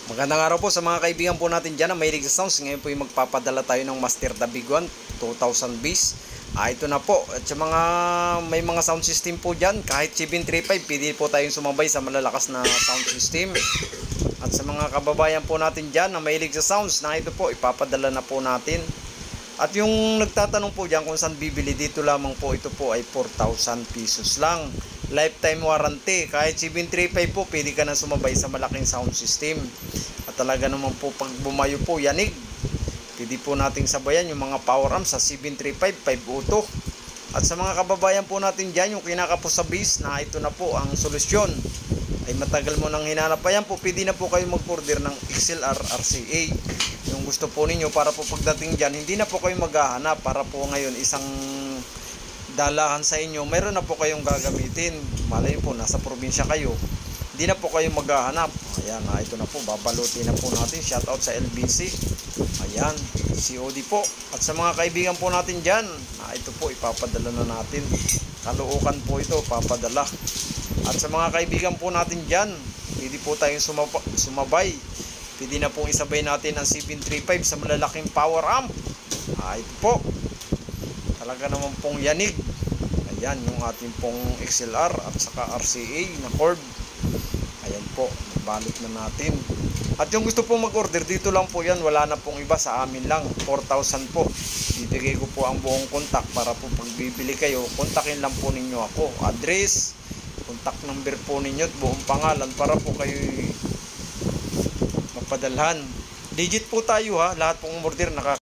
Magandang araw po sa mga kaibigan po natin dyan na mahilig sa sounds. Ngayon po yung magpapadala tayo ng Master The Big One 2000 base. Ito na po. At sa mga may mga sound system po dyan, kahit 735, pwede po tayong sumabay sa malalakas na sound system. At sa mga kababayan po natin dyan na mahilig sa sounds, na ito po, ipapadala na po natin. At yung nagtatanong po dyan kung saan bibili, dito lamang po, ito po ay 4,000 pesos lang. Lifetime warranty. Kahit 735 po, pwede ka na sumabay sa malaking sound system. At talaga naman po, pag bumayo po, yanig. Pwede po nating sabayan yung mga power amp sa 735, 502. At sa mga kababayan po natin dyan, yung kinakapos sa base, na ito na po ang solusyon. Ay matagal mo nang hinanap pa yan po, pwede na po kayo mag-order ng XLR RCA. Yung gusto po ninyo, para po pagdating dyan, hindi na po kayo maghahanap. Para po ngayon, isang dalahan sa inyo, mayroon na po kayong gagamitin. Malay po, nasa probinsya kayo, hindi na po kayo maghahanap. Ayan, ito na po, babalutin na po natin. Shoutout sa LBC. Ayan, COD po. At sa mga kaibigan po natin dyan, ito po, ipapadala na natin. Kaluukan po ito, papadala. At sa mga kaibigan po natin dyan, pwede po tayong sumabay. Pwede na pong isabay natin ang 735 sa malalaking power amp. Ito po, talaga naman pong yanig. Ayan, yung ating pong XLR at saka RCA na cord. Ayan po, balot na natin. At yung gusto pong mag-order, dito lang po yan. Wala na pong iba, sa amin lang. 4,000 po. Bibigay ko po ang buong kontak para po pag bibili kayo, kontakin lang po ninyo ako. Address, contact number po ninyo at buong pangalan para po kayo mapadalhan. Digit po tayo ha, lahat pong order